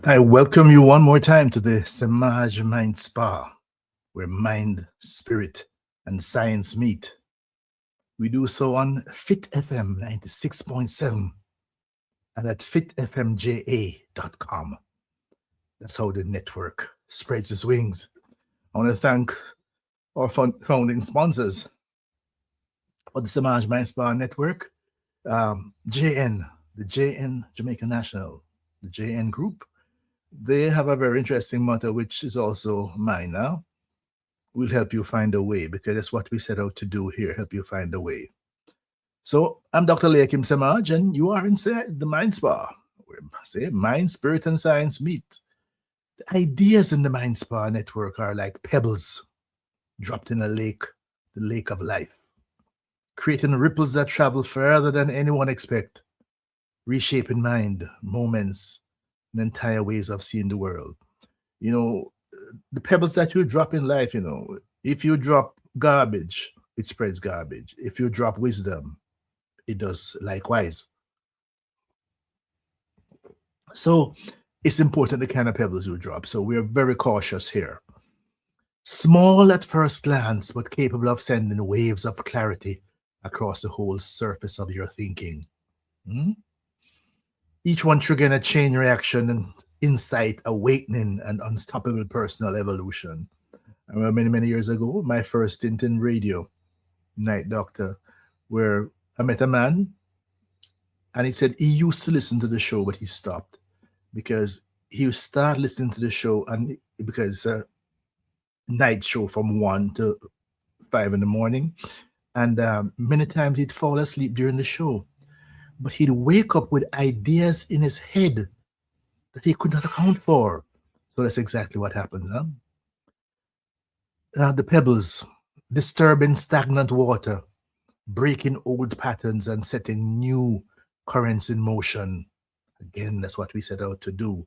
I welcome you one more time to the Semaj MindSpa, where mind, spirit, and science meet. We do so on Fit FM 96.7 and at fitfmja.com. That's how the network spreads its wings. I want to thank our founding sponsors for the Semaj MindSpa Network, JN, the JN Jamaica National, the JN Group. They have a very interesting motto, which is also mine now. We'll help you find a way, because that's what we set out to do here, help you find a way. So I'm Dr. Leahcim Semaj, and you are inside the Mind Spa, where say mind, spirit, and science meet. The ideas in the Mind Spa network are like pebbles dropped in a lake, the lake of life, creating ripples that travel further than anyone expect, reshaping mind, moments, and entire ways of seeing the world. You know, the pebbles that you drop in life, if you drop garbage, it spreads garbage. If you drop wisdom, it does likewise. So it's important the kind of pebbles you drop. So we're very cautious here. Small at first glance, but capable of sending waves of clarity across the whole surface of your thinking. Each one triggering a chain reaction and insight, awakening, and unstoppable personal evolution. I remember many, many years ago, my first stint in radio, Night Doctor, where I met a man, and he said he used to listen to the show, but he stopped because he started listening to the show, and because it's a night show from 1 to 5 in the morning, and many times he'd fall asleep during the show, but he'd wake up with ideas in his head that he could not account for. So that's exactly what happens. The pebbles, disturbing stagnant water, breaking old patterns and setting new currents in motion. Again, that's what we set out to do.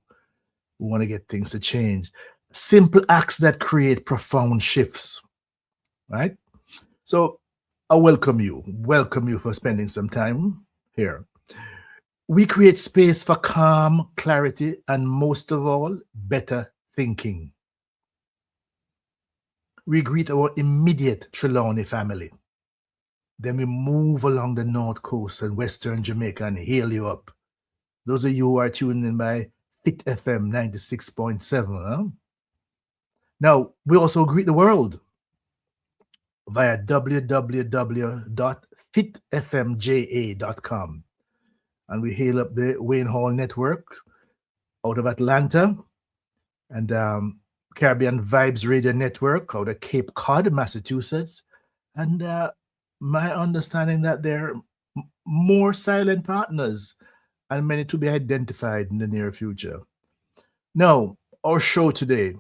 We want to get things to change. Simple acts that create profound shifts, right? So I welcome you for spending some time here. We create space for calm, clarity, and most of all, better thinking. We greet our immediate Trelawney family. Then we move along the North Coast and Western Jamaica and hail you up. Those of you who are tuned in by Fit FM 96.7. Now, we also greet the world via www.fitfmja.com. And we hail up the Wayne Hall Network out of Atlanta, and Caribbean Vibes Radio Network out of Cape Cod, Massachusetts. And my understanding that there are more silent partners and many to be identified in the near future. Now, our show today,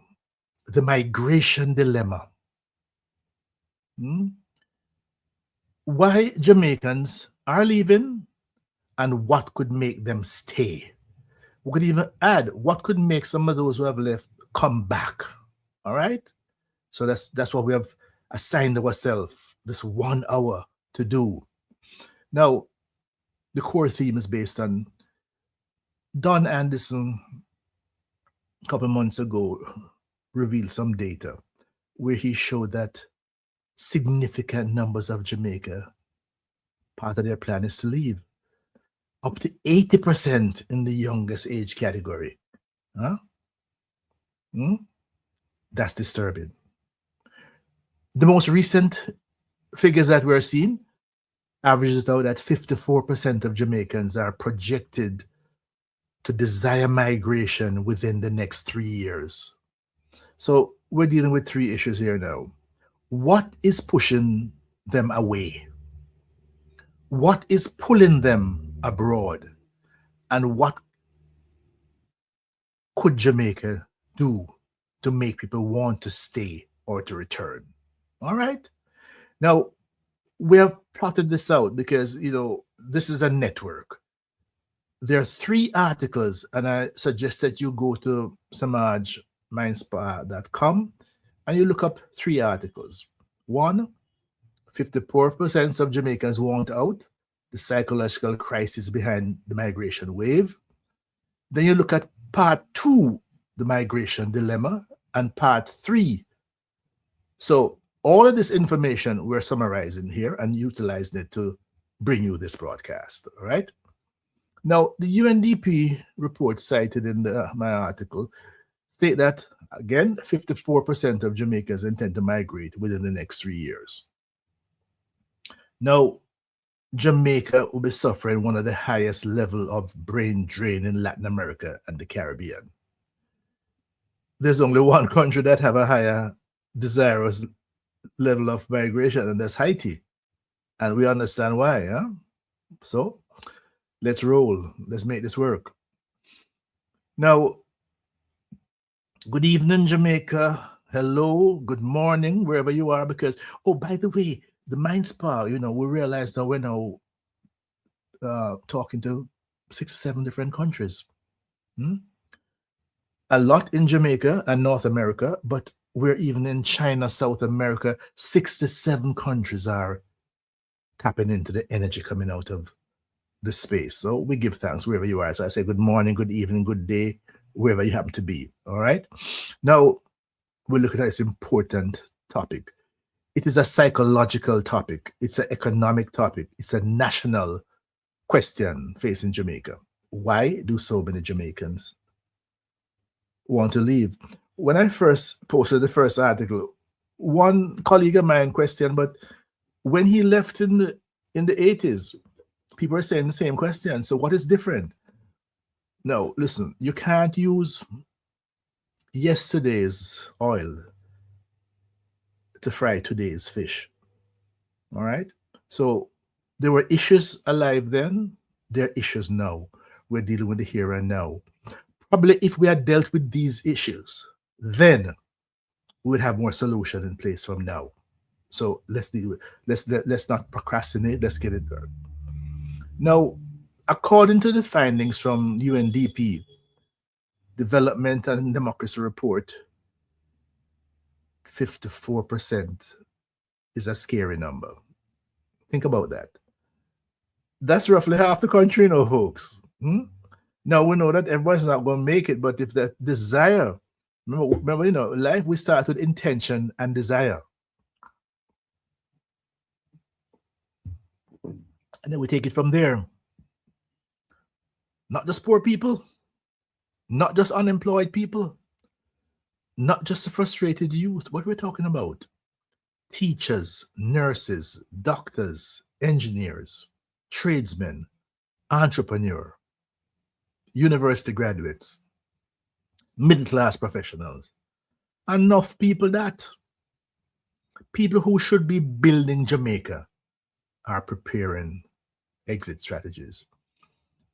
the migration dilemma. Why Jamaicans are leaving and what could make them stay. We could even add what could make some of those who have left come back. All right? So that's what we have assigned ourselves this 1 hour to do. Now, the core theme is based on Don Anderson a couple months ago revealed some data where he showed that significant numbers of Jamaica, part of their plan is to leave. Up to 80% in the youngest age category. That's disturbing. The most recent figures that we're seeing averages out that 54% of Jamaicans are projected to desire migration within the next 3 years. So we're dealing with 3 issues here now. What is pushing them away? What is pulling them abroad? And what could Jamaica do to make people want to stay or to return? All right. Now, we have plotted this out because, this is a network. There are 3 articles, and I suggest that you go to semajmindspa.com and you look up 3 articles. 1, 54% of Jamaicans want out, the psychological crisis behind the migration wave. Then you look at part 2, the migration dilemma, and part 3. So all of this information we're summarizing here and utilizing it to bring you this broadcast, all right? Now, the UNDP report cited in my article state that, again, 54% of Jamaicans intend to migrate within the next 3 years. Now, Jamaica will be suffering one of the highest level of brain drain in Latin America and the Caribbean. There's only one country that have a higher desirous level of migration, and that's Haiti. And we understand why, huh? So let's roll. Let's make this work. Now, good evening, Jamaica. Hello, good morning, wherever you are, because, oh, by the way, the MindSpa, we realized that we're now talking to 6 or 7 different countries. A lot in Jamaica and North America, but we're even in China, South America. 67 countries are tapping into the energy coming out of the space. So we give thanks wherever you are. So I say good morning, good evening, good day, wherever you happen to be. All right. Now we're looking at this important topic. It is a psychological topic. It's an economic topic. It's a national question facing Jamaica. Why do so many Jamaicans want to leave? When I first posted the first article, one colleague of mine questioned, but when he left in the 80s, people are saying the same question. So what is different? No, listen, you can't use yesterday's oil to fry today's fish. All right? So there were issues alive then. There are issues now. We're dealing with the here and now. Probably if we had dealt with these issues, then we would have more solution in place from now. So let's deal with, let's not procrastinate. Let's get it done. Now, according to the findings from UNDP, Development and Democracy Report, 54% is a scary number. Think about that. That's roughly half the country, folks. Now we know that everybody's not going to make it, but if that desire, remember, life we start with intention and desire. And then we take it from there. Not just poor people, not just unemployed people, not just the frustrated youth. What we're talking about? Teachers, nurses, doctors, engineers, tradesmen, entrepreneurs, university graduates, middle-class professionals. Enough people that people who should be building Jamaica are preparing exit strategies.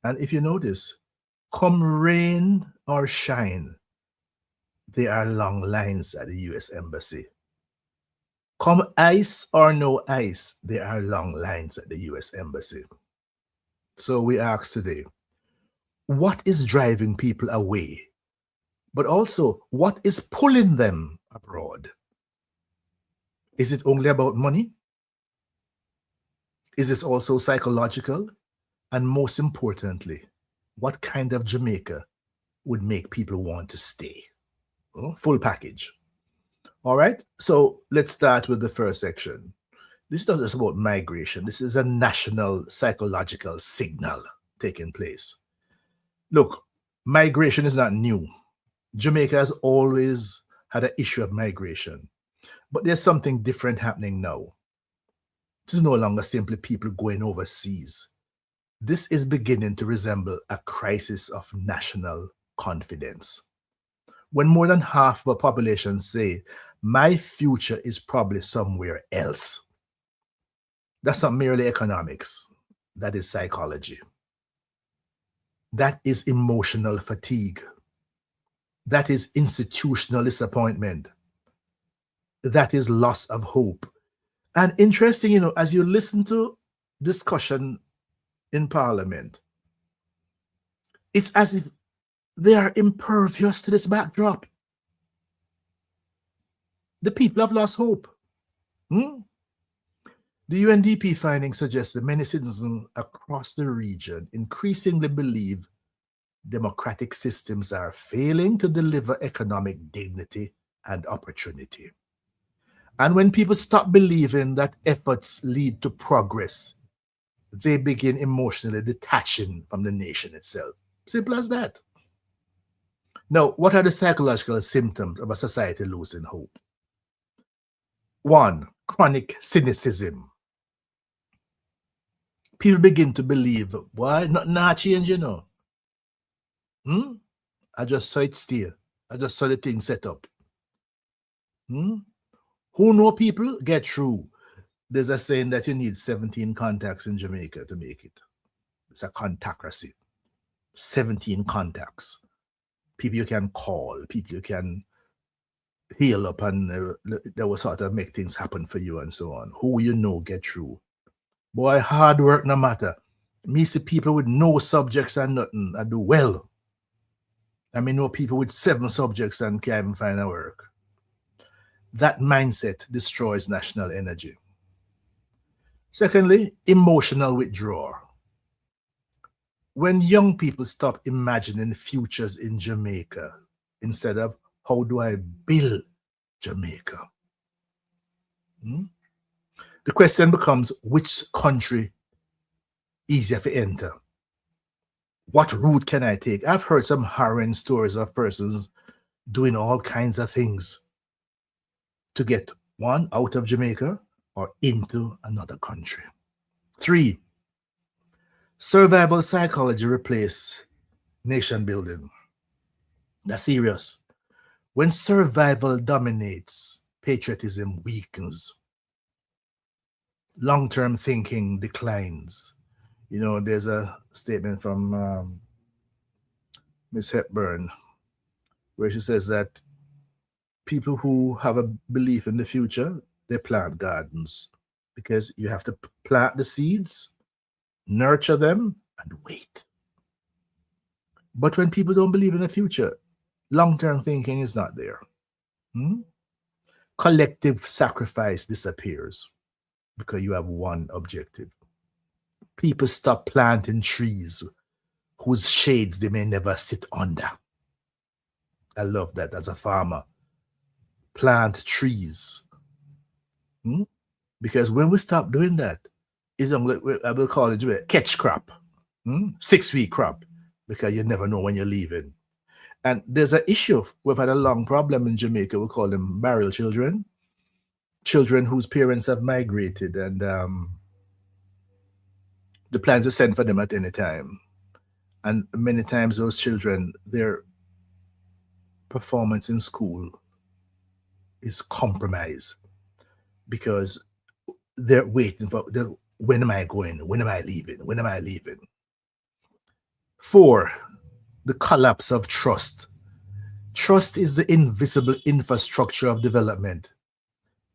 And if you notice, come rain or shine, there are long lines at the US Embassy. Come ice or no ice, there are long lines at the US Embassy. So we ask today, what is driving people away? But also, what is pulling them abroad? Is it only about money? Is this also psychological? And most importantly, what kind of Jamaica would make people want to stay? Full package. All right, so let's start with the first section. This is not just about migration. This is a national psychological signal taking place. Look, migration is not new. Jamaica has always had an issue of migration, but there's something different happening now. This is no longer simply people going overseas. This is beginning to resemble a crisis of national confidence. When more than half of a population say, my future is probably somewhere else. That's not merely economics. That is psychology. That is emotional fatigue. That is institutional disappointment. That is loss of hope. And interesting, as you listen to discussion in Parliament, it's as if they are impervious to this backdrop. The people have lost hope. The UNDP findings suggest that many citizens across the region increasingly believe democratic systems are failing to deliver economic dignity and opportunity. And when people stop believing that efforts lead to progress, they begin emotionally detaching from the nation itself. Simple as that. Now, what are the psychological symptoms of a society losing hope? One, chronic cynicism. People begin to believe, why not change, I just saw it steer. I just saw the thing set up. Who know people get through. There's a saying that you need 17 contacts in Jamaica to make it. It's a contactracy. 17 contacts. People you can call, people you can heal up, and they will sort of make things happen for you and so on. Who you know get through. Boy, hard work no matter. Me see people with no subjects and nothing, I do well. I mean, know people with 7 subjects and can't even find a work. That mindset destroys national energy. Secondly, emotional withdrawal. When young people stop imagining futures in Jamaica instead of how do I build Jamaica? The question becomes, which country easier to enter? What route can I take? I've heard some harrowing stories of persons doing all kinds of things to get one out of Jamaica or into another country. 3, survival psychology replace nation building. That's serious. When survival dominates, patriotism weakens. Long-term thinking declines. There's a statement from Miss Hepburn where she says that people who have a belief in the future, they plant gardens because you have to plant the seeds, nurture them, and wait. But when people don't believe in the future, long-term thinking is not there. Collective sacrifice disappears because you have one objective. People stop planting trees whose shades they may never sit under. I love that as a farmer. Plant trees. Because when we stop doing that, it's only, I will call it catch crop. 6-week crop, because you never know when you're leaving. And there's an issue. We've had a long problem in Jamaica. We call them barrel children. Children whose parents have migrated, and the plans are sent for them at any time. And many times those children, their performance in school is compromised because they're waiting for, when am I going? When am I leaving? When am I leaving? 4, the collapse of trust. Trust is the invisible infrastructure of development.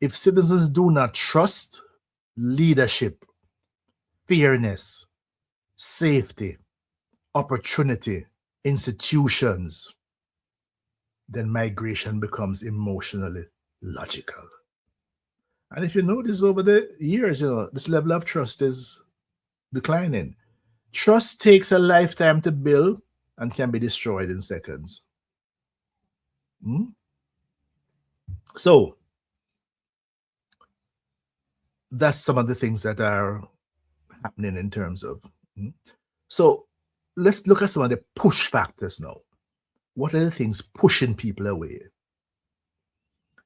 If citizens do not trust leadership, fairness, safety, opportunity, institutions, then migration becomes emotionally logical. And if you notice over the years, this level of trust is declining. Trust takes a lifetime to build and can be destroyed in seconds. So that's some of the things that are happening in terms of. So let's look at some of the push factors now. What are the things pushing people away?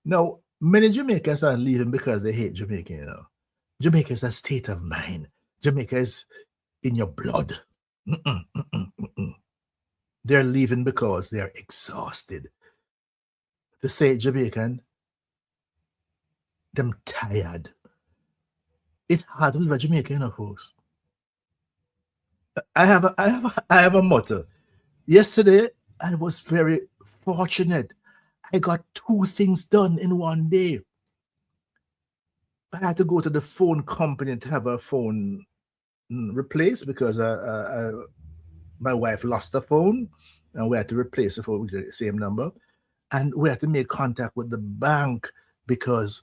Now, many Jamaicans are leaving because they hate Jamaica. Jamaica is a state of mind. Jamaica is in your blood. They're leaving because they're exhausted. To say Jamaican, them tired. It's hard to live a Jamaican, folks. I have a motto. Yesterday, I was very fortunate. I got 2 things done in one day. I had to go to the phone company to have a phone replaced because my wife lost the phone and we had to replace the phone with the same number. And we had to make contact with the bank because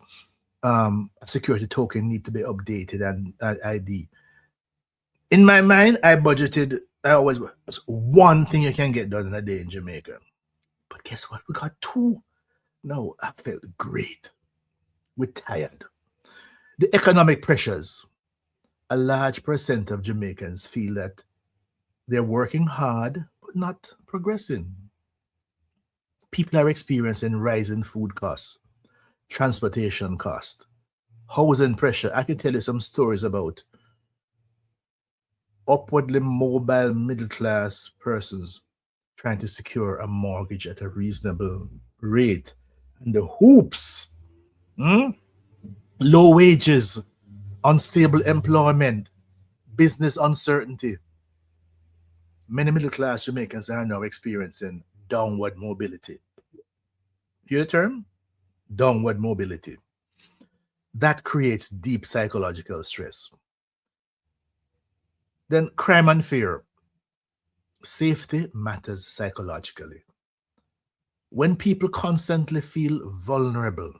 a security token need to be updated and ID. In my mind, I budgeted it's one thing you can get done in a day in Jamaica. But guess what? We got two. No, I felt great. We're tired. The economic pressures. A large percent of Jamaicans feel that they're working hard but not progressing. People are experiencing rising food costs, transportation costs, housing pressure. I can tell you some stories about upwardly mobile middle class persons trying to secure a mortgage at a reasonable rate. And the hoops, low wages, unstable employment, business uncertainty. Many middle class Jamaicans are now experiencing downward mobility. Hear the term? Downward mobility. That creates deep psychological stress. Then crime and fear. Safety matters psychologically. When people constantly feel vulnerable,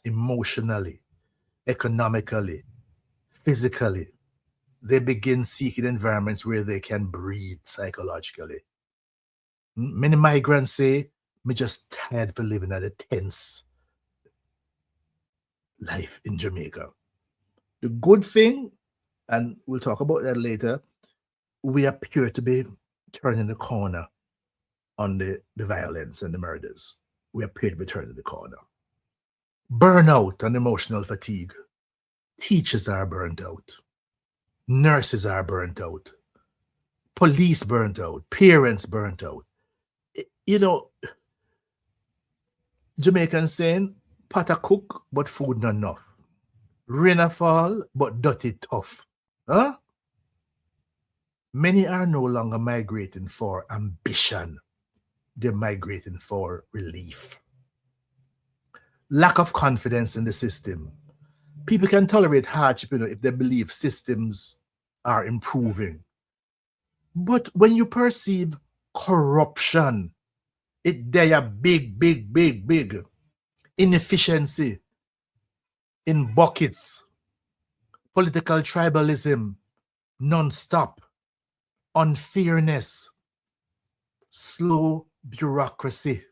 emotionally, economically, physically, they begin seeking environments where they can breathe psychologically. Many migrants say, "Me just tired for living at a tense life in Jamaica." The good thing, and we'll talk about that later, we appear to be turning the corner on the violence and the murders. We appear to be turning the corner. Burnout and emotional fatigue. Teachers are burnt out. Nurses are burnt out. Police burnt out. Parents burnt out. You know, Jamaicans saying, pot a cook, but food not enough. Rain a fall, but dirty tough. Huh? Many are no longer migrating for ambition. They're migrating for relief. Lack of confidence in the system. People can tolerate hardship, if they believe systems are improving. But when you perceive corruption, there are big inefficiency in buckets, political tribalism, non-stop, unfairness, slow bureaucracy.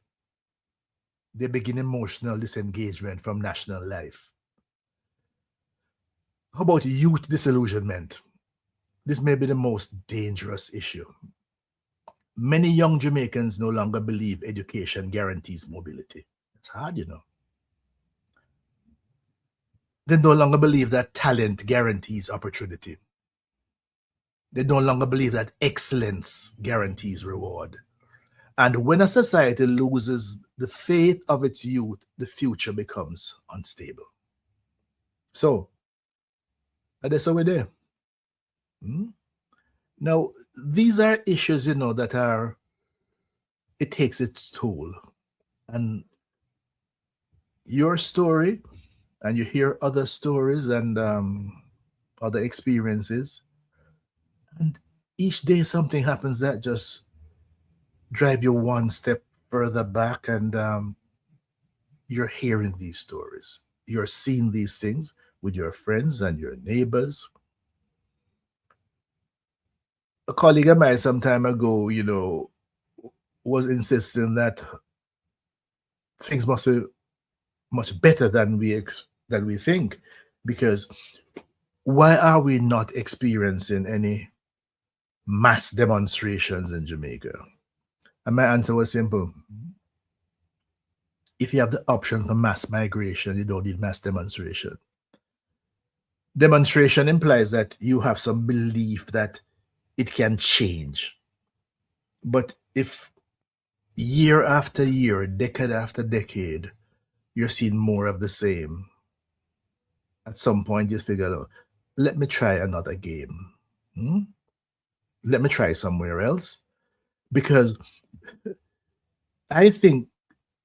They begin emotional disengagement from national life. How about youth disillusionment? This may be the most dangerous issue. Many young Jamaicans no longer believe education guarantees mobility. It's hard, They no longer believe that talent guarantees opportunity. They no longer believe that excellence guarantees reward. And when a society loses the faith of its youth, the future becomes unstable. So, that's how we're there. Now, these are issues, that are, it takes its toll. And your story, and you hear other stories and other experiences, and each day something happens that just drive you one step further back, and you're hearing these stories. You're seeing these things with your friends and your neighbors. A colleague of mine some time ago, was insisting that things must be much better than we think, because why are we not experiencing any mass demonstrations in Jamaica? And my answer was simple. If you have the option for mass migration, you don't need mass demonstration. Demonstration implies that you have some belief that it can change. But if year after year, decade after decade, you're seeing more of the same, at some point you figure out, let me try another game. Let me try somewhere else. Because I think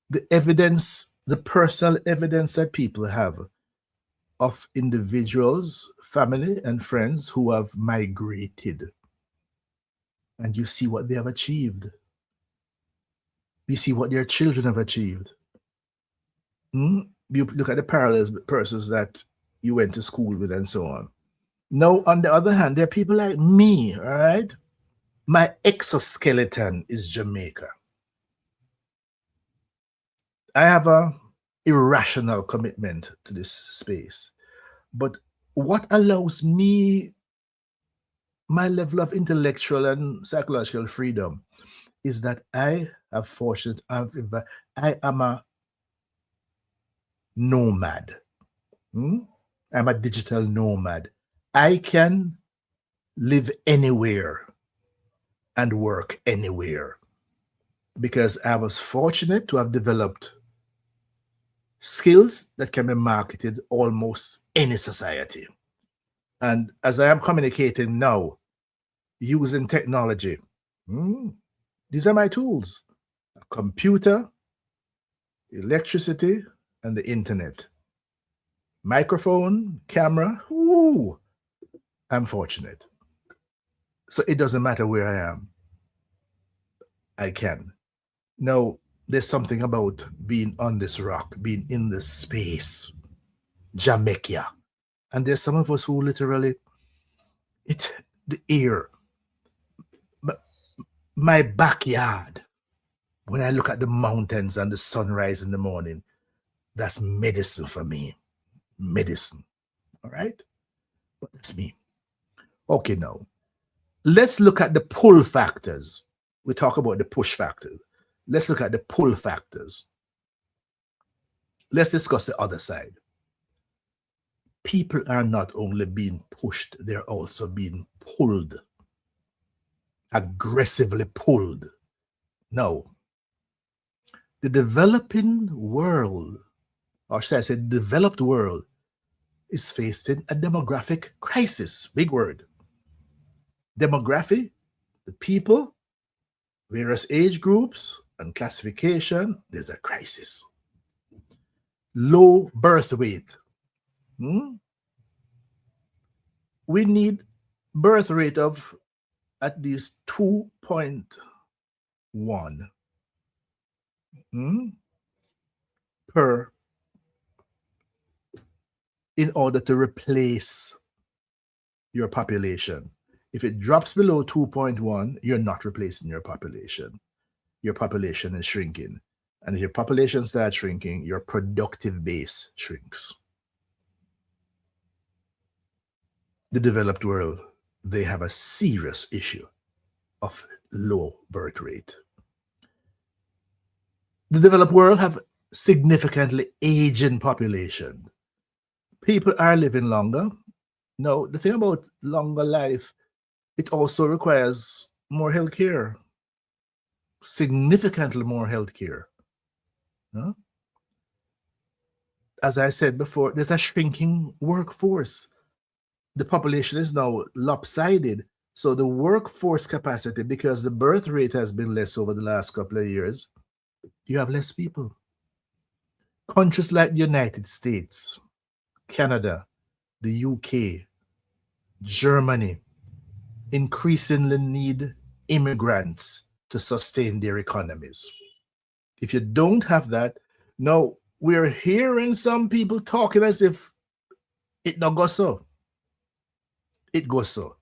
the personal evidence that people have of individuals, family, and friends who have migrated, and you see what they have achieved. You see what their children have achieved. You look at the parallels with persons that you went to school with and so on. Now, on the other hand, there are people like me, all right? My exoskeleton is Jamaica. I have a irrational commitment to this space. But what allows me my level of intellectual and psychological freedom is that I am a nomad. I'm a digital nomad. I can live anywhere and work anywhere because I was fortunate to have developed skills that can be marketed almost any society. And as I am communicating now, using technology, these are my tools: a computer, electricity, and the internet. Microphone, camera, I'm fortunate. So it doesn't matter where I am. I can. Now, there's something about being on this rock, being in this space, Jamaica. And there's some of us who literally, the air, my backyard, when I look at the mountains and the sunrise in the morning, that's medicine for me. Medicine. All right? But that's me. Okay, now, let's look at the pull factors. We talk about the push factors. Let's look at the pull factors. Let's discuss the other side. People are not only being pushed, they're also being pulled. Aggressively pulled. Now, the developing world, or should I say developed world, is facing a demographic crisis. Big word. Demography, the people, various age groups and classification, there's a crisis. Low birth weight. We need birth rate of at least 2.1 per in order to replace your population. If it drops below 2.1, you're not replacing your population. Your population is shrinking. And if your population starts shrinking, your productive base shrinks. The developed world, they have a serious issue of low birth rate. The developed world have significantly aging population. People are living longer. Now, the thing about longer life, it also requires more healthcare, significantly more healthcare. As I said before, there's a shrinking workforce. The population is now lopsided. So the workforce capacity, because the birth rate has been less over the last couple of years, you have less people. Countries like the United States, Canada, the UK, Germany, increasingly need immigrants to sustain their economies. If you don't have that, now we're hearing some people talking as if it not goes so. It goes so.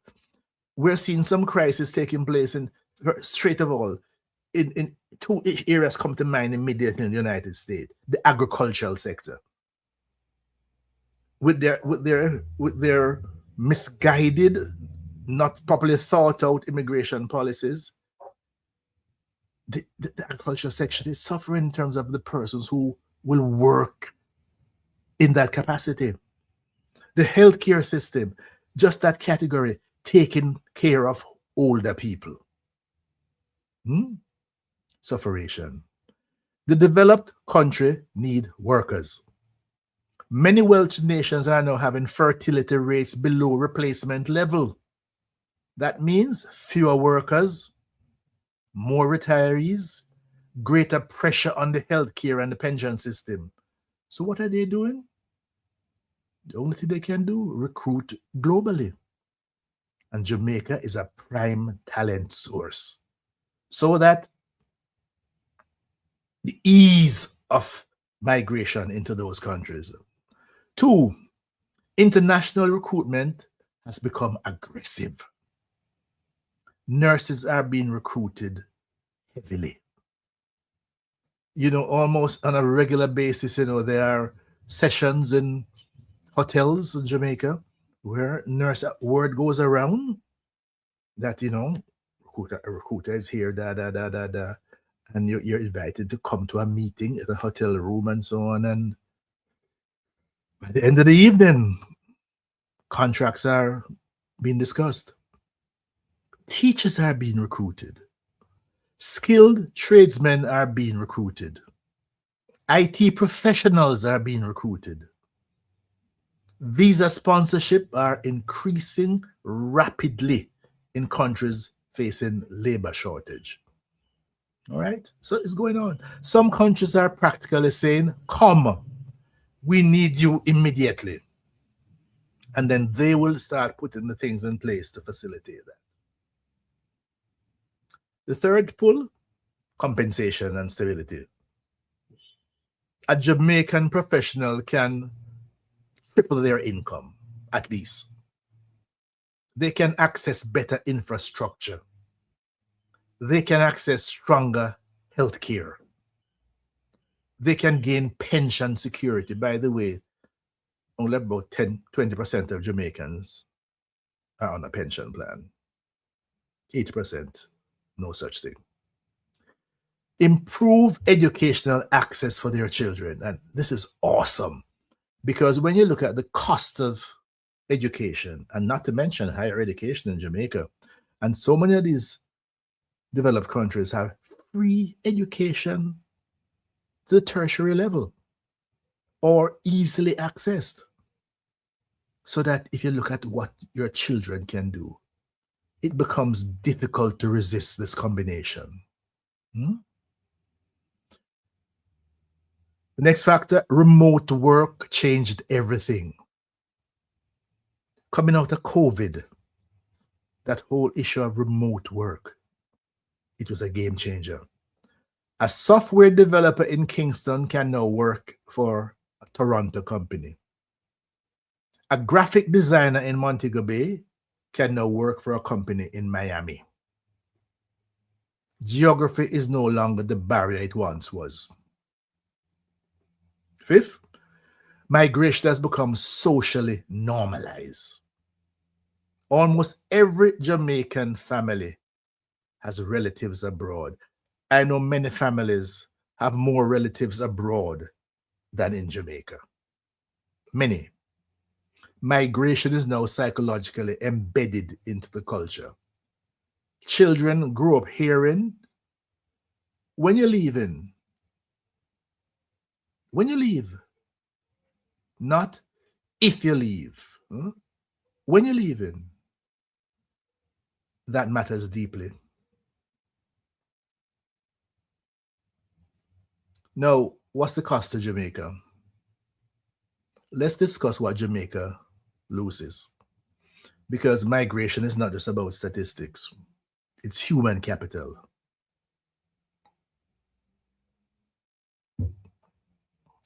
We're seeing some crisis taking place in, straight of all, in two areas come to mind immediately in the United States: the agricultural sector, with their misguided, not properly thought out immigration policies. The agricultural section is suffering in terms of the persons who will work in that capacity. The healthcare system, just that category, taking care of older people. Sufferation. The developed country need workers. Many wealthy nations are now having fertility rates below replacement level. That means fewer workers, more retirees, greater pressure on the healthcare and the pension system. So what are they doing? The only thing they can do, recruit globally. And Jamaica is a prime talent source. So that the ease of migration into those countries. 2, international recruitment has become aggressive. nurses are being recruited heavily. Almost on a regular basis, there are sessions in hotels in Jamaica where word goes around that, a recruiter is here, and you're invited to come to a meeting at a hotel room and so on. And by the end of the evening, contracts are being discussed. Teachers are being recruited. Skilled tradesmen are being recruited. IT professionals are being recruited. Visa sponsorship are increasing rapidly in countries facing labor shortage. All right, so it's going on. Some countries are practically saying, come, we need you immediately. And then they will start putting the things in place to facilitate that. The third pull, compensation and stability. A Jamaican professional can triple their income, at least. They can access better infrastructure. They can access stronger health care. They can gain pension security. By the way, only about 20% of Jamaicans are on a pension plan. 80%, no such thing. Improve educational access for their children. And this is awesome, because when you look at the cost of education, and not to mention higher education in Jamaica, and so many of these developed countries have free education to the tertiary level or easily accessed, so that if you look at what your children can do, it becomes difficult to resist this combination. The next factor, remote work changed everything. Coming out of COVID, that whole issue of remote work, it was a game changer. A software developer in Kingston can now work for a Toronto company. A graphic designer in Montego Bay can now work for a company in Miami. Geography is no longer the barrier it once was. Fifth, migration has become socially normalized. Almost every Jamaican family has relatives abroad. I know many families have more relatives abroad than in Jamaica. Many. Migration is now psychologically embedded into the culture. Children grow up hearing, when you're leaving, when you leave, not if you leave. When you're leaving, that matters deeply. Now, what's the cost to Jamaica? Let's discuss what Jamaica loses. Because migration is not just about statistics. It's human capital.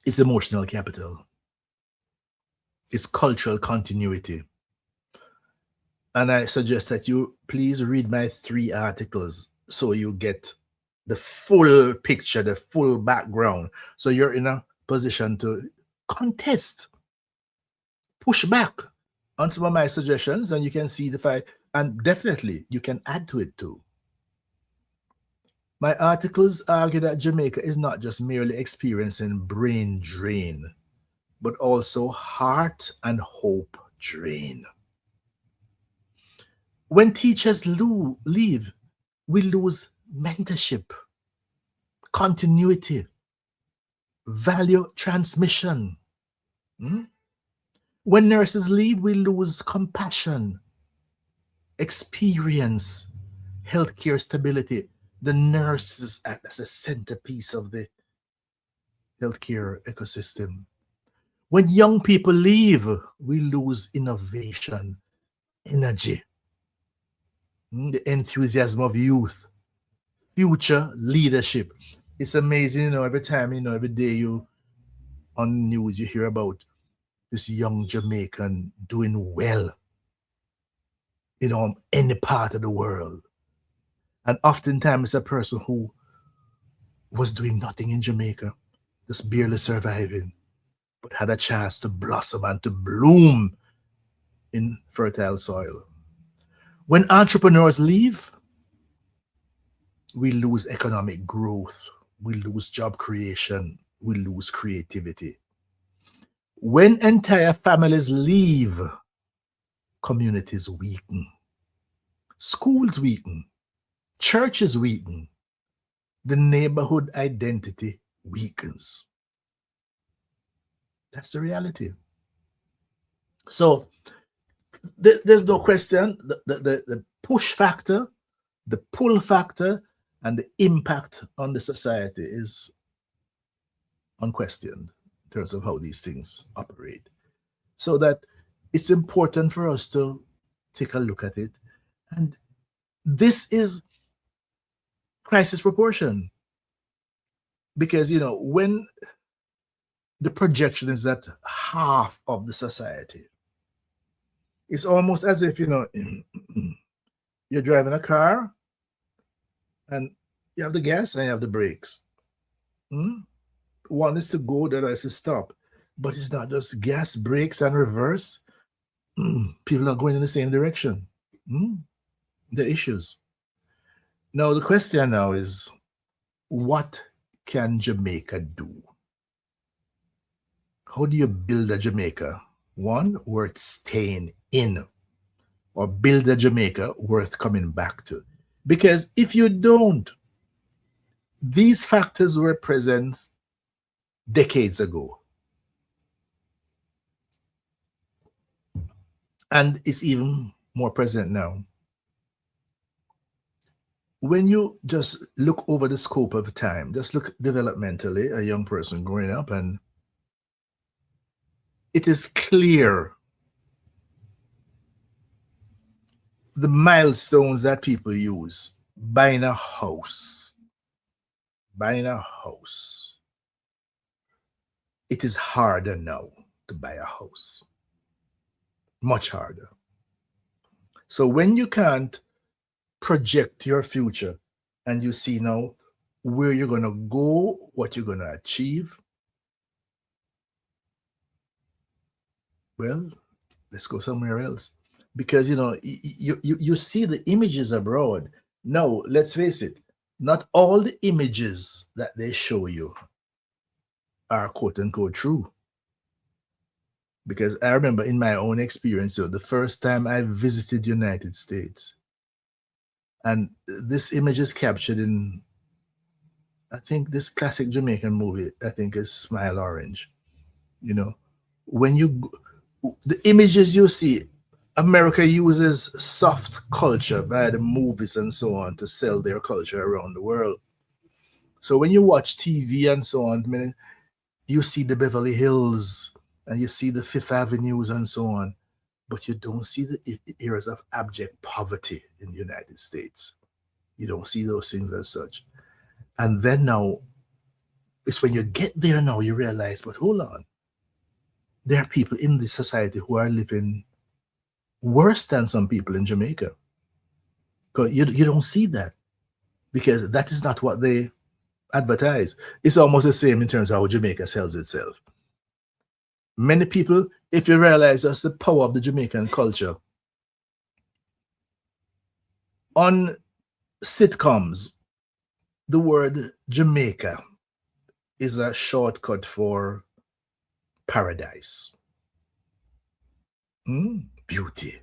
It's emotional capital. It's cultural continuity. And I suggest that you please read my 3 articles so you get the full picture, the full background. So you're in a position to contest, push back on some of my suggestions, and you can see the fact, and definitely you can add to it too. My articles argue that Jamaica is not just merely experiencing brain drain, but also heart and hope drain. When teachers leave, we lose mentorship, continuity, value transmission. When nurses leave, we lose compassion, experience, healthcare stability. The nurses act as a centerpiece of the healthcare ecosystem. When young people leave, we lose innovation, energy, the enthusiasm of youth, future leadership. It's amazing, every time, every day you on news you hear about this young Jamaican doing well, any part of the world. And oftentimes, a person who was doing nothing in Jamaica, just barely surviving, but had a chance to blossom and to bloom in fertile soil. When entrepreneurs leave, we lose economic growth, we lose job creation, we lose creativity. When entire families leave, communities weaken, schools weaken, churches weaken, the neighborhood identity weakens. That's the reality. So there's no question, the push factor, the pull factor, and the impact on the society is unquestioned in terms of how these things operate. So that it's important for us to take a look at it. And this is crisis proportion. Because, when the projection is that half of the society, it's almost as if, you're driving a car and you have the gas and you have the brakes. One is to go, the other is to stop. But it's not just gas, brakes, and reverse. People are going in the same direction. The issues. Now, the question now is, what can Jamaica do? How do you build a Jamaica, one, worth staying in, or build a Jamaica worth coming back to? Because if you don't, these factors were present decades ago. And it's even more present now. When you just look over the scope of time, just look developmentally, a young person growing up, and it is clear the milestones that people use. Buying a house. It is harder now to buy a house. Much harder. So when you can't project your future and you see now where you're going to go, what you're going to achieve, well, let's go somewhere else. Because, you see the images abroad. Now, let's face it, not all the images that they show you are quote unquote true. Because I remember in my own experience, the first time I visited the United States, and this image is captured in, I think, this classic Jamaican movie, I think is Smile Orange. When the images you see, America uses soft culture via the movies and so on to sell their culture around the world. So when you watch TV and so on, you see the Beverly Hills and you see the Fifth Avenues and so on, but you don't see the areas of abject poverty in the United States. You don't see those things as such. And then now, it's when you get there now, you realize, but hold on. There are people in this society who are living worse than some people in Jamaica. Because you don't see that. Because that is not what they advertise. It's almost the same in terms of how Jamaica sells itself. Many people, if you realize that's the power of the Jamaican culture, on sitcoms, the word Jamaica is a shortcut for paradise. Beauty.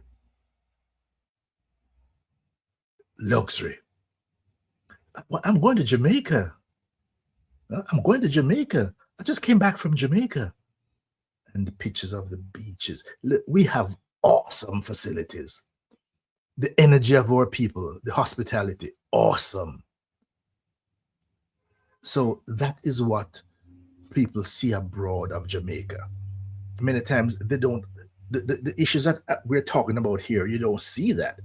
Luxury. I'm going to Jamaica. I'm going to Jamaica. I just came back from Jamaica. And the pictures of the beaches. We have awesome facilities. The energy of our people, the hospitality, awesome. So that is what people see abroad of Jamaica. Many times they don't, the issues that we're talking about here, you don't see that.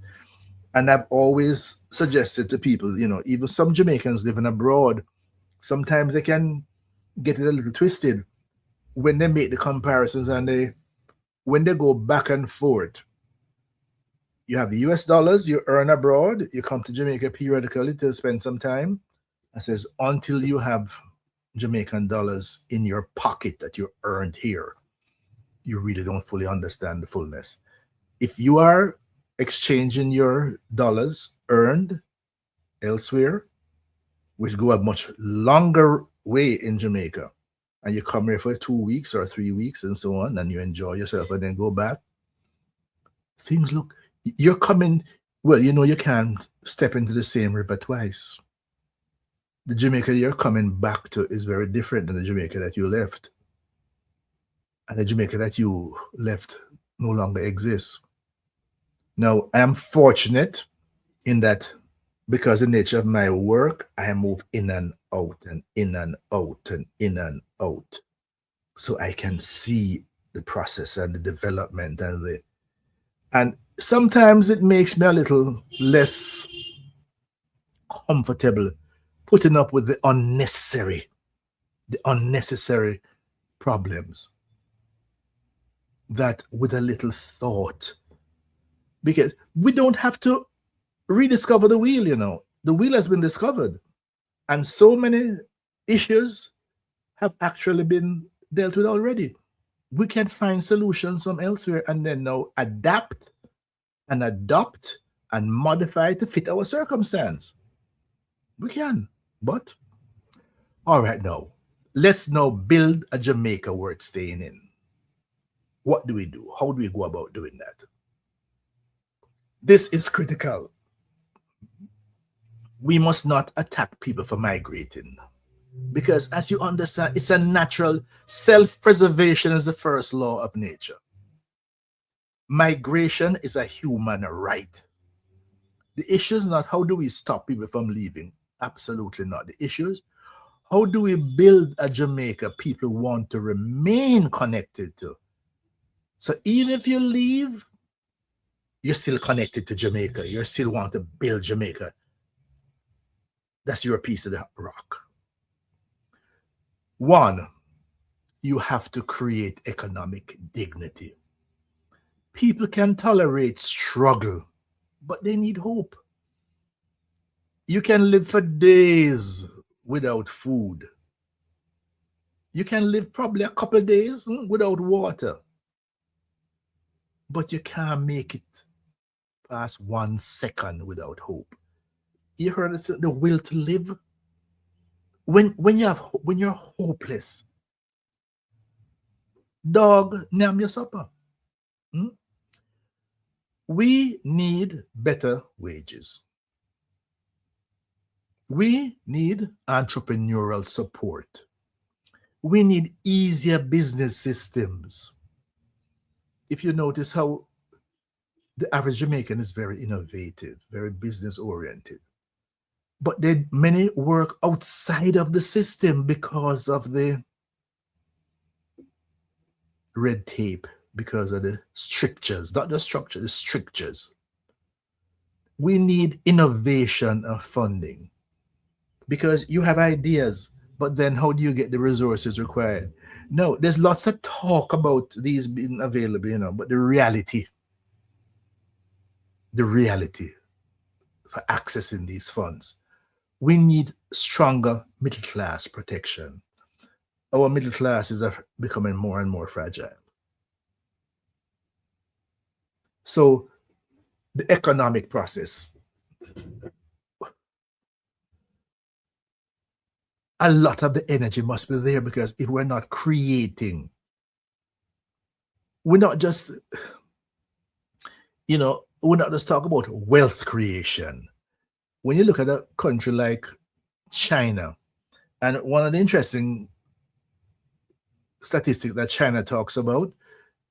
And I've always suggested to people, even some Jamaicans living abroad, sometimes they can get it a little twisted when they make the comparisons and when they go back and forth You have the US dollars you earn abroad. You come to Jamaica periodically to spend some time. I says, until you have Jamaican dollars in your pocket that you earned here, you really don't fully understand the fullness. If you are exchanging your dollars earned elsewhere, which go a much longer way in Jamaica, and you come here for 2 weeks or 3 weeks and so on, and you enjoy yourself and then go back, things look, you're coming, well, you can't step into the same river twice. The Jamaica you're coming back to is very different than the Jamaica that you left. And the Jamaica that you left no longer exists. Now, I am fortunate in that because the nature of my work, I move in and out and in and out and in and out. So I can see the process and the development and sometimes it makes me a little less comfortable putting up with the unnecessary problems that with a little thought, because we don't have to rediscover the wheel. The wheel has been discovered, and so many issues have actually been dealt with already. We can find solutions from elsewhere and then now adapt and adopt and modify to fit our circumstance. We can, but all right, now let's now build a Jamaica worth staying in. What do we do? How do we go about doing that? This is critical. We must not attack people for migrating, because as you understand, it's a natural self-preservation is the first law of nature. Migration is a human right. The issue is not how do we stop people from leaving. Absolutely not. The issue is how do we build a Jamaica people want to remain connected to. So even if you leave, you're still connected to Jamaica. You still want to build Jamaica. That's your piece of the rock. One, you have to create economic dignity. People can tolerate struggle, but they need hope. You can live for days without food. You can live probably a couple of days without water, but you can't make it past 1 second without hope. You heard it, the will to live. When you're hopeless, dog, name your supper. We need better wages. We need entrepreneurial support. We need easier business systems. If you notice how the average Jamaican is very innovative, very business oriented, but then many work outside of the system because of the red tape, because of the strictures, not the structure, the strictures. We need innovation and funding, because you have ideas, but then how do you get the resources required? No, there's lots of talk about these being available, but the reality for accessing these funds, we need stronger middle class protection. Our middle classes are becoming more and more fragile. So the economic process, a lot of the energy must be there, because if we're not creating, we're not just, we're not just talking about wealth creation. When you look at a country like China, and one of the interesting statistics that China talks about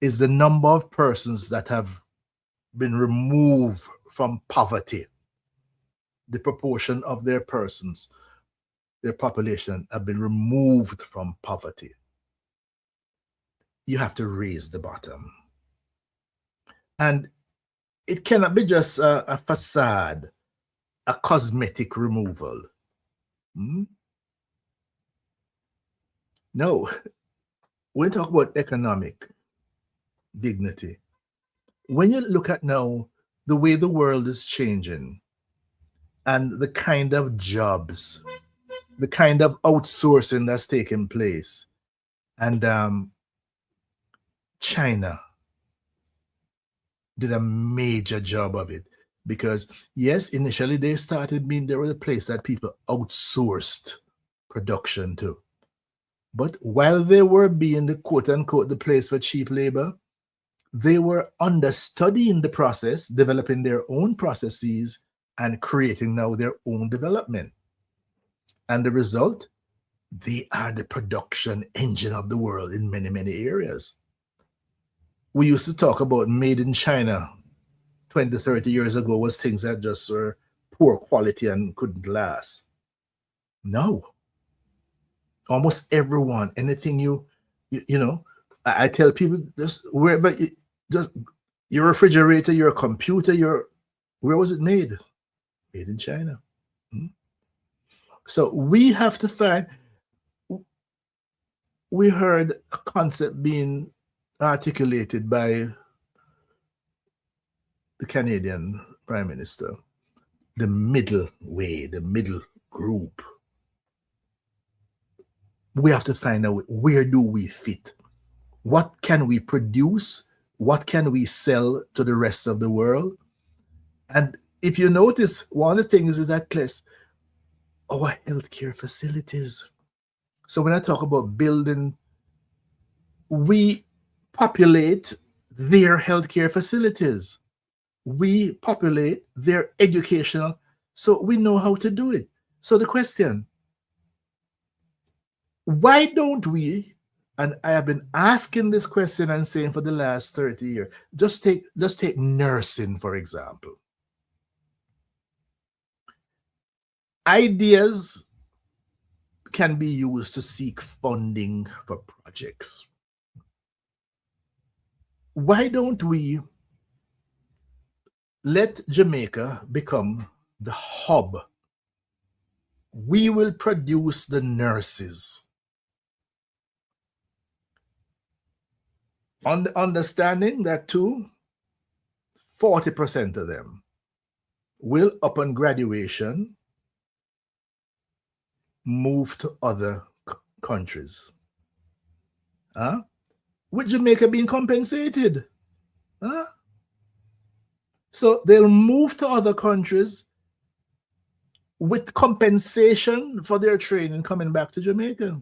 is the number of persons that have been removed from poverty. The proportion of their persons, their population, have been removed from poverty. You have to raise the bottom. And it cannot be just a facade, a cosmetic removal. No, when you talk about economic dignity, when you look at now the way the world is changing and the kind of jobs, the kind of outsourcing that's taking place. And China did a major job of it, because yes, initially they started being, they were the place that people outsourced production to. But while they were being the quote unquote the place for cheap labor, they were understudying the process, developing their own processes, and creating now their own development. And the result, they are the production engine of the world in many, many areas. We used to talk about made in China 20, 30 years ago was things that just were poor quality and couldn't last. No. Almost everyone, anything you know, I tell people, just wherever, just your refrigerator, your computer, where was it made? Made in China. So we have to find, we heard a concept being articulated by the Canadian Prime Minister, the middle way, the middle group. We have to find out, where do we fit? What can we produce? What can we sell to the rest of the world? And if you notice, one of the things is that, Cles, our healthcare facilities. So when I talk about building, we populate their healthcare facilities. We populate their educational, so we know how to do it. So the question, why don't we, and I have been asking this question and saying for the last 30 years, just take nursing, for example. Ideas can be used to seek funding for projects. Why don't we let Jamaica become the hub? We will produce the nurses. Understanding that too, 40% of them will, upon graduation, move to other countries. With Jamaica being compensated. So they'll move to other countries with compensation for their training coming back to Jamaica.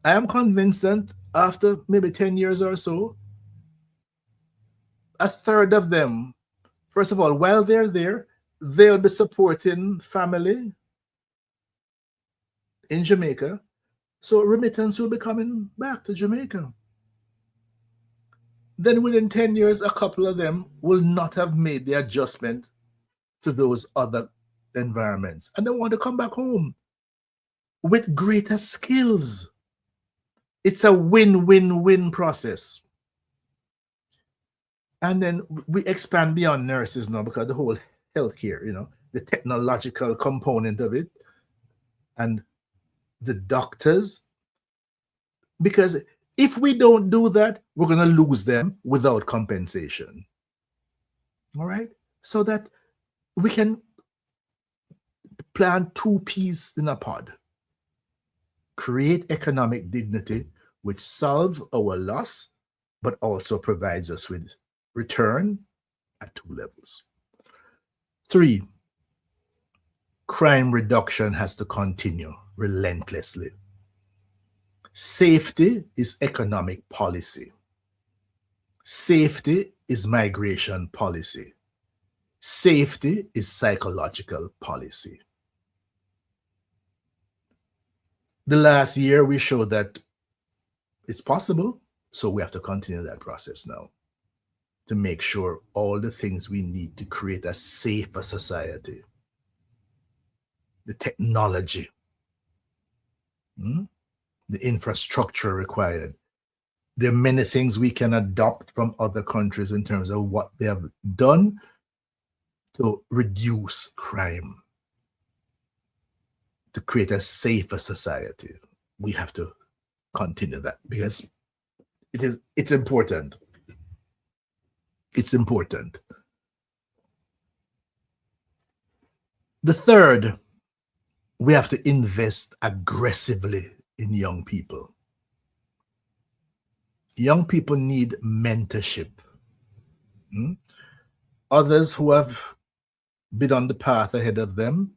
I am convinced that after maybe 10 years or so, a third of them, first of all, while they're there, they'll be supporting family in Jamaica. So remittance will be coming back to Jamaica. Then within 10 years, a couple of them will not have made the adjustment to those other environments. And they want to come back home with greater skills. It's a win-win-win process. And then we expand beyond nurses now, because the whole healthcare, the technological component of it, and the doctors. Because if we don't do that, we're going to lose them without compensation. All right? So that we can plant two peas in a pod. Create economic dignity, which solves our loss, but also provides us with return at two levels. 3, crime reduction has to continue relentlessly. Safety is economic policy. Safety is migration policy. Safety is psychological policy. The last year, we showed that it's possible, so we have to continue that process now to make sure all the things we need to create a safer society, the technology, the infrastructure required. There are many things we can adopt from other countries in terms of what they have done to reduce crime, to create a safer society. We have to continue that because it's important. It's important. The third, we have to invest aggressively in young people. Young people need mentorship. Others who have been on the path ahead of them,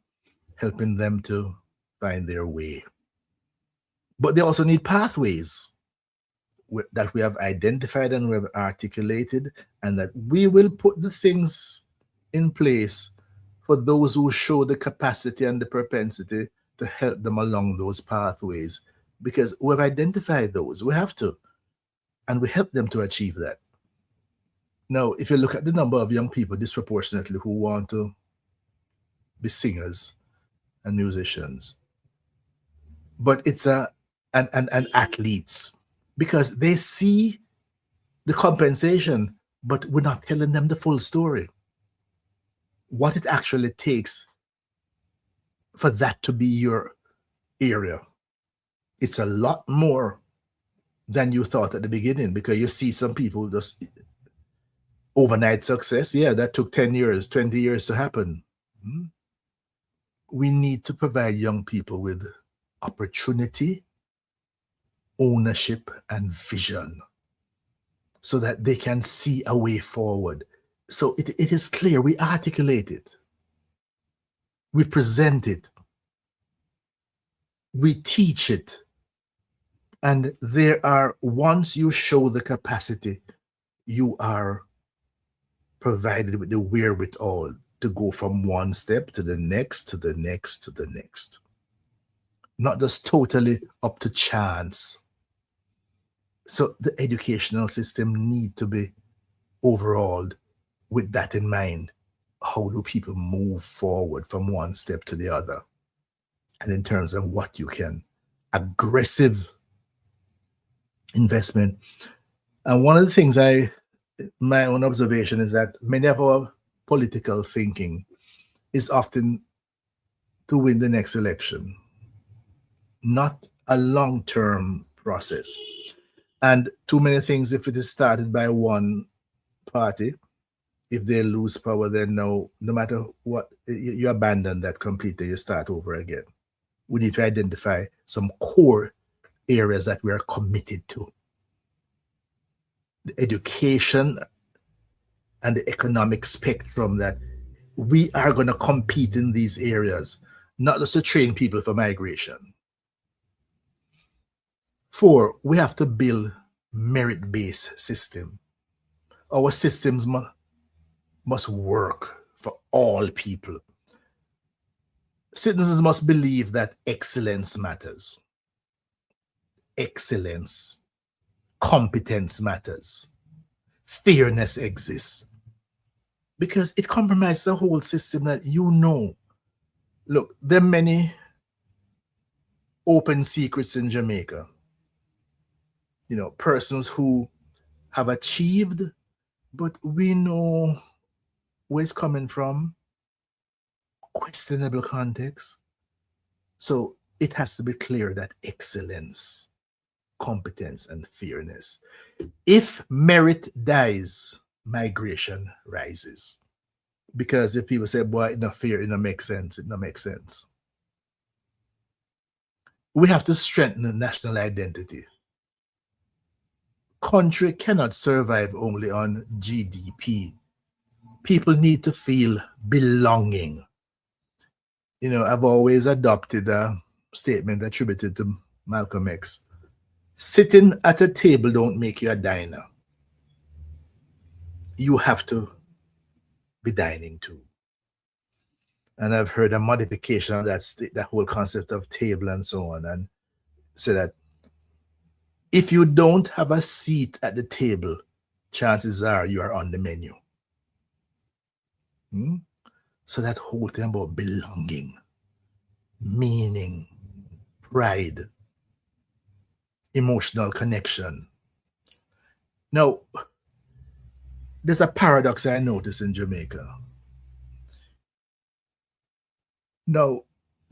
helping them to find their way. But they also need pathways that we have identified and we have articulated, and that we will put the things in place for those who show the capacity and the propensity to help them along those pathways, because we've identified those. We have to, and we help them to achieve that. Now, if you look at the number of young people disproportionately who want to be singers and musicians, but it's and athletes, because they see the compensation, but we're not telling them the full story. What it actually takes for that to be your area. It's a lot more than you thought at the beginning, because you see some people just overnight success. Yeah, that took 10 years, 20 years to happen. We need to provide young people with opportunity, ownership, and vision so that they can see a way forward. So it is clear. We articulate it. We present it. We teach it. And once you show the capacity, you are provided with the wherewithal to go from one step to the next, to the next, to the next. Not just totally up to chance. So the educational system need to be overhauled with that in mind. How do people move forward from one step to the other? And in terms of what you can, aggressive investment. And one of the things my own observation is that many of our political thinking is often to win the next election, not a long-term process. And too many things, if it is started by one party, if they lose power, then no matter what, you abandon that completely, you start over again. We need to identify some core areas that we are committed to. The education and the economic spectrum, that we are going to compete in these areas, not just to train people for migration. 4, we have to build merit-based system. Our systems must work for all people. Citizens must believe that excellence matters. Excellence, competence matters. Fairness exists. Because it compromises the whole system that Look, there are many open secrets in Jamaica. Persons who have achieved, but we know where it's coming from, questionable context. So it has to be clear that excellence, competence, and fairness. If merit dies, migration rises. Because if people say, boy, it's not fair, it don't make sense, it don't make sense. We have to strengthen the national identity. Country cannot survive only on GDP. People need to feel belonging. I've always adopted a statement attributed to Malcolm X. Sitting at a table don't make you a diner. You have to be dining too. And I've heard a modification of that whole concept of table and so on, and say that if you don't have a seat at the table, chances are you are on the menu. So that whole thing about belonging, meaning, pride, emotional connection. Now, there's a paradox I notice in Jamaica. Now,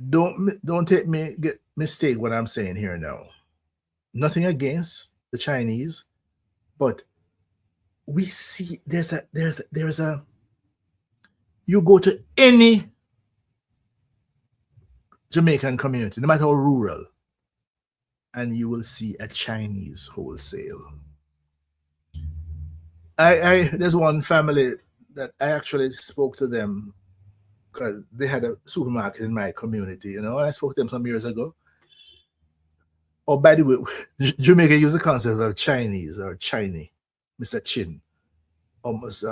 don't get mistake what I'm saying here now. Nothing against the Chinese, but we see there's a you go to any Jamaican community, no matter how rural, and you will see a Chinese wholesale. I there's one family that I actually spoke to them because they had a supermarket in my community, and I spoke to them some years ago. Oh, by the way, Jamaica use the concept of Chinese or Chinese, Mr. Chin, almost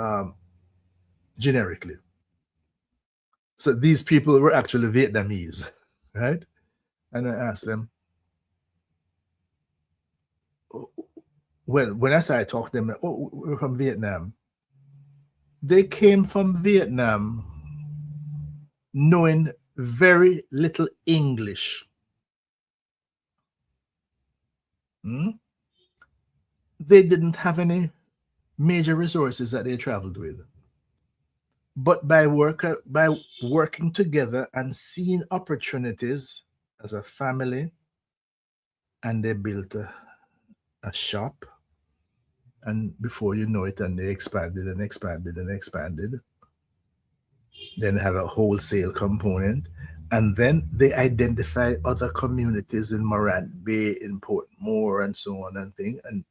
generically. So these people were actually Vietnamese, right? And I asked them, when I started talking to them, oh, we're from Vietnam. They came from Vietnam knowing very little English. They didn't have any major resources that they traveled with. But by working together and seeing opportunities as a family, and they built a shop, and before you know it, and they expanded and expanded and expanded. Then have a wholesale component, and then they identify other communities in Morant Bay, in Portmore, and so on and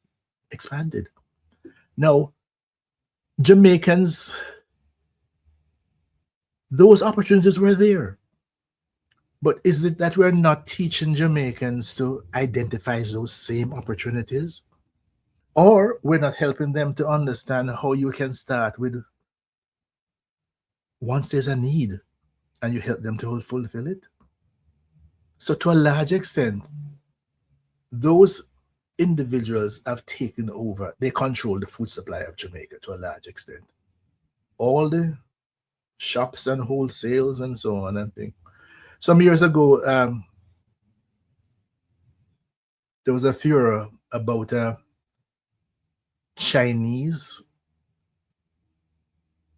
expanded. Now, Jamaicans, those opportunities were there. But is it that we're not teaching Jamaicans to identify those same opportunities? Or we're not helping them to understand how you can start with once there's a need and you help them to fulfill it? So to a large extent, those individuals have taken over, they control the food supply of Jamaica to a large extent. All the shops and wholesales and so on and things. Some years ago, there was a furor about a Chinese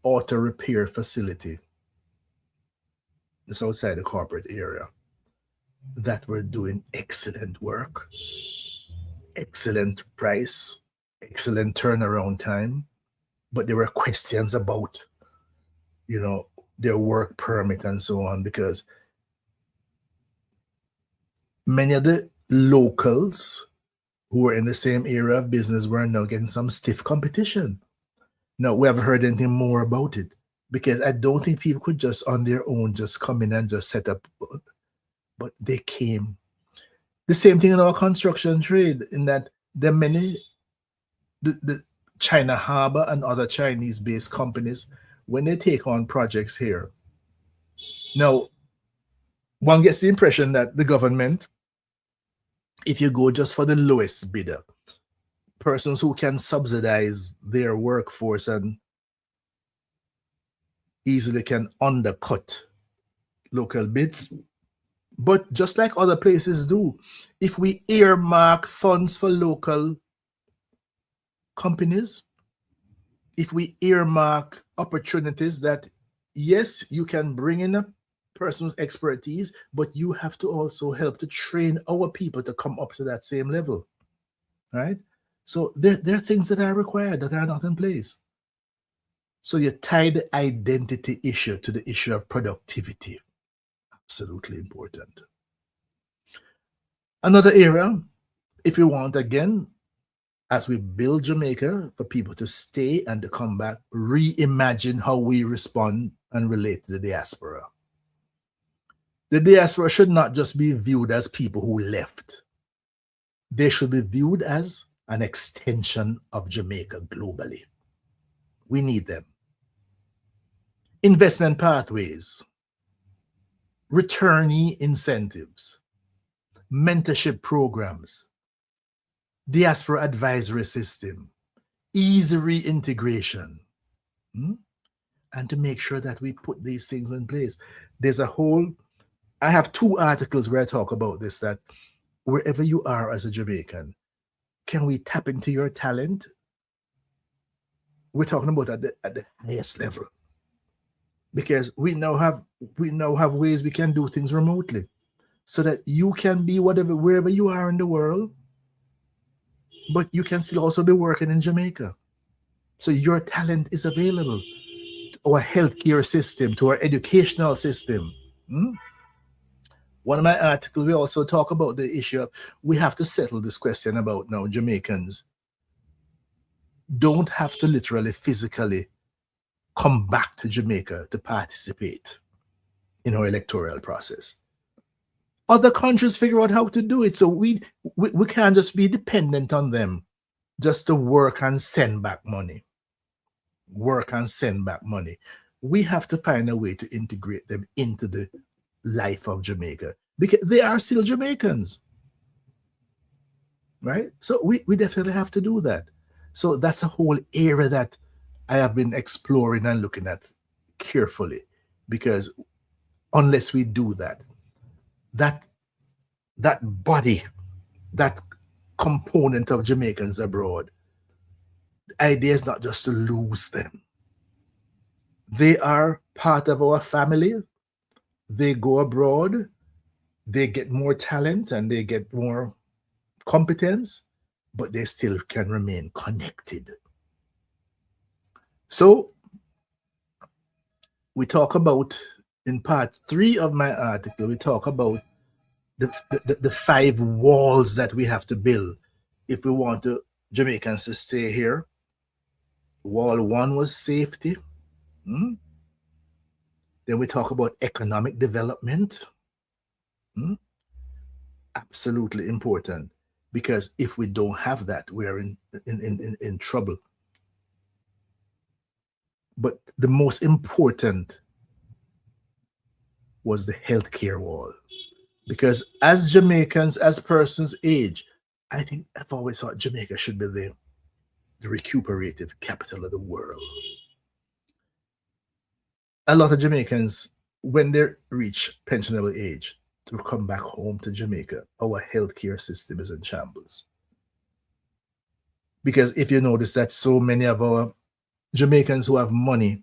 auto repair facility that's outside the corporate area that were doing excellent work, excellent price, excellent turnaround time, but there were questions about, their work permit and so on, because many of the locals who were in the same area of business were now getting some stiff competition. Now, we haven't heard anything more about it, because I don't think people could just on their own just come in and just set up, but they came. The same thing in our construction trade, in that there are many, the China Harbor and other Chinese-based companies, when they take on projects here. Now, one gets the impression that the government, if you go just for the lowest bidder, persons who can subsidize their workforce and easily can undercut local bids. But just like other places do, if we earmark funds for local companies, if we earmark opportunities that, yes, you can bring in a person's expertise, but you have to also help to train our people to come up to that same level, right? So there are things that are required that are not in place. So you tie the identity issue to the issue of productivity. Absolutely important. Another area, if you want, again, as we build Jamaica for people to stay and to come back, reimagine how we respond and relate to the diaspora. The diaspora should not just be viewed as people who left. They should be viewed as an extension of Jamaica globally. We need them. Investment pathways, returnee incentives, mentorship programs, diaspora advisory system, easy reintegration, and to make sure that we put these things in place. There's a whole, I have 2 articles where I talk about this, that wherever you are as a Jamaican, can we tap into your talent? We're talking about at the highest level, because we now have ways we can do things remotely, so that you can be wherever you are in the world, but you can still also be working in Jamaica. So your talent is available to our healthcare system, to our educational system. One of my articles, we also talk about the issue of we have to settle this question about now Jamaicans don't have to literally physically come back to Jamaica to participate in our electoral process. Other countries figure out how to do it, so we can't just be dependent on them just to work and send back money. Work and send back money. We have to find a way to integrate them into the life of Jamaica because they are still Jamaicans, right? So we definitely have to do that. So that's a whole area that I have been exploring and looking at carefully, because unless we do that, that body, that component of Jamaicans abroad, the idea is not just to lose them. They are part of our family. They go abroad, they get more talent and they get more competence, but they still can remain connected. So we talk about, in part 3 of my article, we talk about the 5 walls that we have to build if we want Jamaicans to stay here. Wall 1 was safety. Then we talk about economic development. Absolutely important, because if we don't have that, we are in trouble. But the most important was the healthcare wall, because as Jamaicans, as persons age, I think I've always thought Jamaica should be the recuperative capital of the world. A lot of Jamaicans, when they reach pensionable age, to come back home to Jamaica, our healthcare system is in shambles. Because if you notice that so many of our Jamaicans who have money,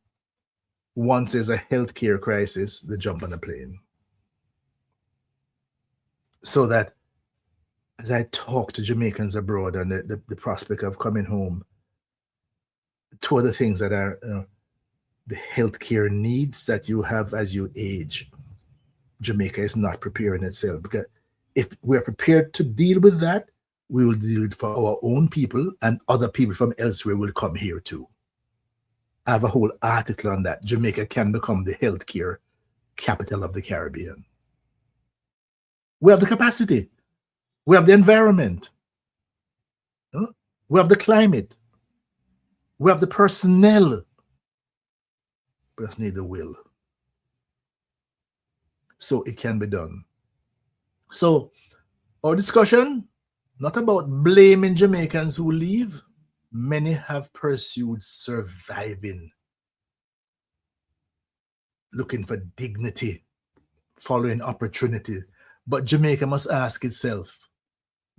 once there's a healthcare crisis, they jump on a plane. So that as I talk to Jamaicans abroad and the prospect of coming home, 2 other things that are the healthcare needs that you have as you age. Jamaica is not preparing itself, because if we're prepared to deal with that, we will deal with it for our own people, and other people from elsewhere will come here too. I have a whole article on that. Jamaica can become the healthcare capital of the Caribbean. We have the capacity. We have the environment. We have the climate. We have the personnel. We just need the will. So it can be done. So our discussion, not about blaming Jamaicans who leave. Many have pursued surviving, looking for dignity, following opportunity. But Jamaica must ask itself,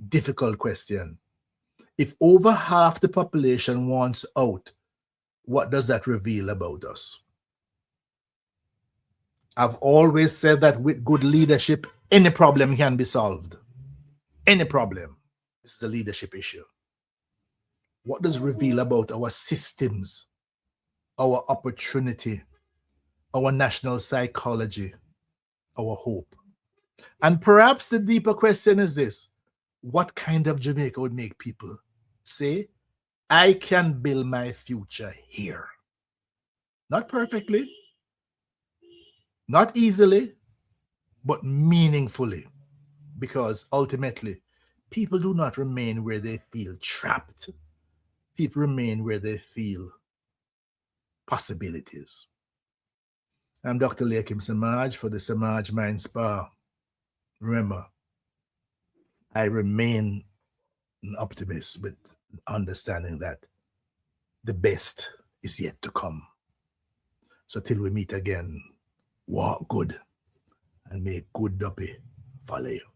difficult question. If over half the population wants out, what does that reveal about us? I've always said that with good leadership, any problem can be solved. Any problem. It's a leadership issue. What does it reveal about our systems, our opportunity, our national psychology, our hope? And perhaps the deeper question is this: what kind of Jamaica would make people say, I can build my future here? Not perfectly, not easily, but meaningfully. Because ultimately, people do not remain where they feel trapped. People remain where they feel possibilities. I'm Dr. Leahcim Semaj for the Semaj MindSpa. Remember, I remain an optimist with understanding that the best is yet to come. So till we meet again, walk good and may good duppy follow you.